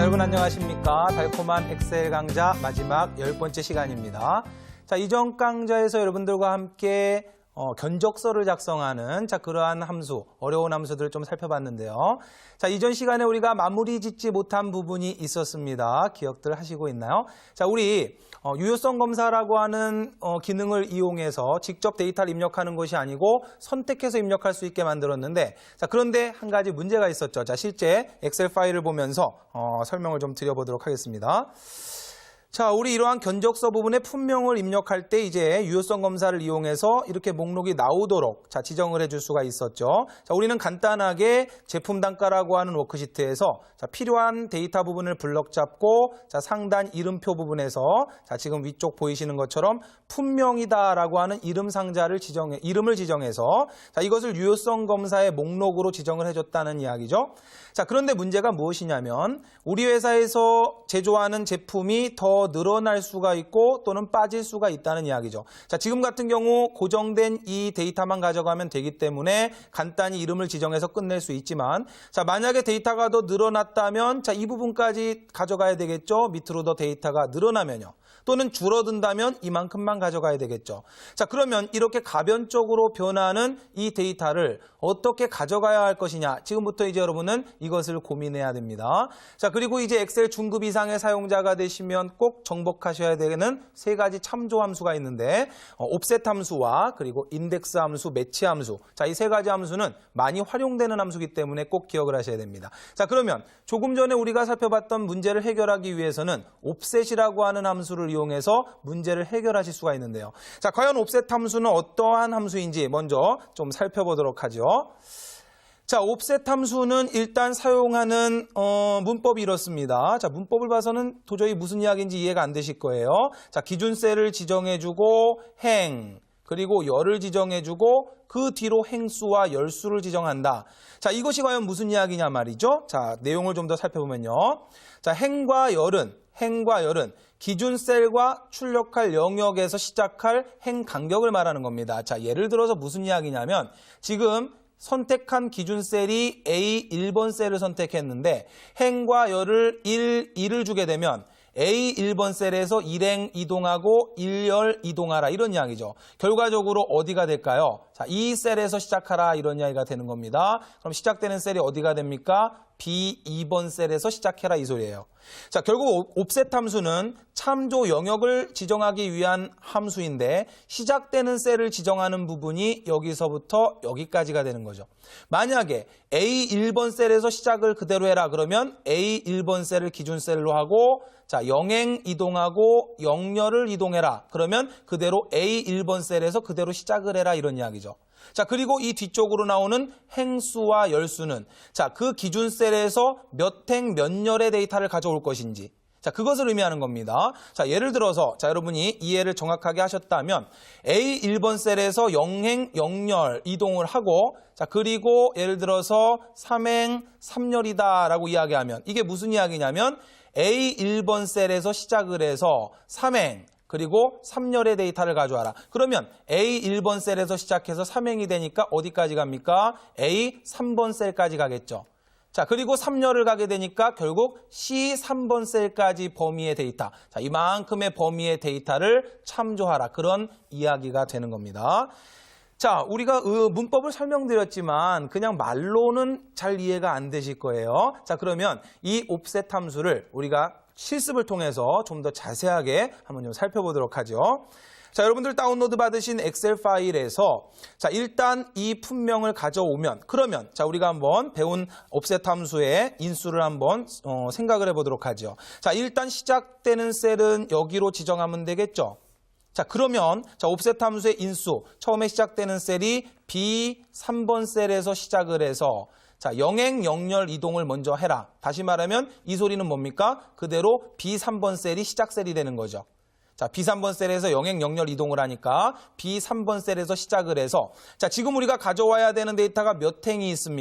자, 여러분 안녕하십니까? 달콤한 엑셀 강좌 마지막 10번째 시간입니다. 자, 이전 강좌에서 여러분들과 함께 견적서를 작성하는 그러한 함수, 어려운 함수들을 좀 살펴봤는데요. 자, 이전 시간에 우리가 마무리 짓지 못한 부분이 있었습니다. 기억들 하시고 있나요? 자, 우리 유효성 검사라고 하는 기능을 이용해서 직접 데이터를 입력하는 것이 아니고 선택해서 입력할 수 있게 만들었는데, 자, 그런데 한 가지 문제가 있었죠. 자, 실제 엑셀 파일을 보면서 설명을 좀 드려보도록 하겠습니다. 자, 우리 이러한 견적서 부분에 품명을 입력할 때 이제 유효성 검사를 이용해서 이렇게 목록이 나오도록 지정을 해줄 수가 있었죠. 자, 우리는 간단하게 제품 단가라고 하는 워크시트에서 필요한 데이터 부분을 블럭 잡고 상단 이름표 부분에서 지금 위쪽 보이시는 것처럼 품명이다라고 하는 이름을 지정해서 이것을 유효성 검사의 목록으로 지정을 해줬다는 이야기죠. 자, 그런데 문제가 무엇이냐면 우리 회사에서 제조하는 제품이 더 늘어날 수가 있고 또는 빠질 수가 있다는 이야기죠. 자, 지금 같은 경우 고정된 이 데이터만 가져가면 되기 때문에 간단히 이름을 지정해서 끝낼 수 있지만, 자, 만약에 데이터가 더 늘어났다면 이 부분까지 가져가야 되겠죠. 밑으로 더 데이터가 늘어나면요. 또는 줄어든다면 이만큼만 가져가야 되겠죠. 자, 그러면 이렇게 가변적으로 변하는 이 데이터를 어떻게 가져가야 할 것이냐. 지금부터 이제 여러분은 이것을 고민해야 됩니다. 자, 그리고 이제 엑셀 중급 이상의 사용자가 되시면 꼭 정복하셔야 되는 세 가지 참조 함수가 있는데, 옵셋 함수와 그리고 인덱스 함수, 매치 함수. 자, 이 세 가지 함수는 많이 활용되는 함수이기 때문에 꼭 기억을 하셔야 됩니다. 자, 그러면 조금 전에 우리가 살펴봤던 문제를 해결하기 위해서는 옵셋이라고 하는 함수를 이용해서 문제를 해결하실 수가 있는데요. 자, 과연 옵셋 함수는 어떠한 함수인지 먼저 좀 살펴보도록 하죠. 자, 옵셋 함수는 일단 사용하는 문법이 이렇습니다. 자, 문법을 봐서는 도저히 무슨 이야기인지 이해가 안 되실 거예요. 자, 기준셀을 지정해주고 행, 그리고 열을 지정해주고 그 뒤로 행수와 열수를 지정한다. 자, 이것이 과연 무슨 이야기냐 말이죠. 자, 내용을 좀 더 살펴보면요. 자, 행과 열은 기준셀과 출력할 영역에서 시작할 행 간격을 말하는 겁니다. 자, 예를 들어서 무슨 이야기냐면 지금 선택한 기준셀이 A 1번 셀을 선택했는데 행과 열을 1을 주게 되면 A 1번 셀에서 1행 이동하고 1열 이동하라 이런 이야기죠. 결과적으로 어디가 될까요? 자, 이 셀에서 시작하라 이런 이야기가 되는 겁니다. 그럼 시작되는 셀이 어디가 됩니까? B 2번 셀에서 시작해라 이 소리예요. 자, 결국 옵셋 함수는 참조 영역을 지정하기 위한 함수인데 시작되는 셀을 지정하는 부분이 여기서부터 여기까지가 되는 거죠. 만약에 A 1번 셀에서 시작을 그대로 해라 그러면 A 1번 셀을 기준셀로 하고, 자, 0행 이동하고 0열을 이동해라 그러면 그대로 A 1번 셀에서 그대로 시작을 해라 이런 이야기죠. 자, 그리고 이 뒤쪽으로 나오는 행수와 열수는 자, 그 기준셀에서 몇 행 몇 열의 데이터를 가져올 것인지, 자, 그것을 의미하는 겁니다. 자, 예를 들어서 여러분이 이해를 정확하게 하셨다면 A 1번 셀에서 0행 0열 이동을 하고, 자, 그리고 예를 들어서 3행 3열이다 라고 이야기하면 이게 무슨 이야기냐면 A 1번 셀에서 시작을 해서 3행 그리고 3열의 데이터를 가져와라. 그러면 A 1번 셀에서 시작해서 3행이 되니까 어디까지 갑니까? A 3번 셀까지 가겠죠. 자, 그리고 3열을 가게 되니까 결국 C 3번 셀까지 범위의 데이터. 자, 이만큼의 범위의 데이터를 참조하라. 그런 이야기가 되는 겁니다. 자, 우리가 문법을 설명드렸지만 그냥 말로는 잘 이해가 안 되실 거예요. 자, 그러면 이 옵셋 함수를 우리가 실습을 통해서 좀 더 자세하게 한번 좀 살펴보도록 하죠. 자, 여러분들 다운로드 받으신 엑셀 파일에서 자, 일단 이 품명을 가져오면 그러면 자, 우리가 한번 배운 옵셋 함수의 인수를 한번 생각을 해보도록 하죠. 자, 일단 시작되는 셀은 여기로 지정하면 되겠죠. 자, 그러면 자, 옵셋 함수의 인수 처음에 시작되는 셀이 B 3번 셀에서 시작을 해서 자, 0행 0열 이동을 먼저 해라. 다시 말하면 이 소리는 뭡니까? 그대로 B 3번 셀이 시작 셀이 되는 거죠. 자, B 3번 셀에서 0행 0열 이동을 하니까 B 3번 셀에서 시작을 해서 자, 지금 우리가 가져와야 되는 데이터가 몇 행이 있습니까?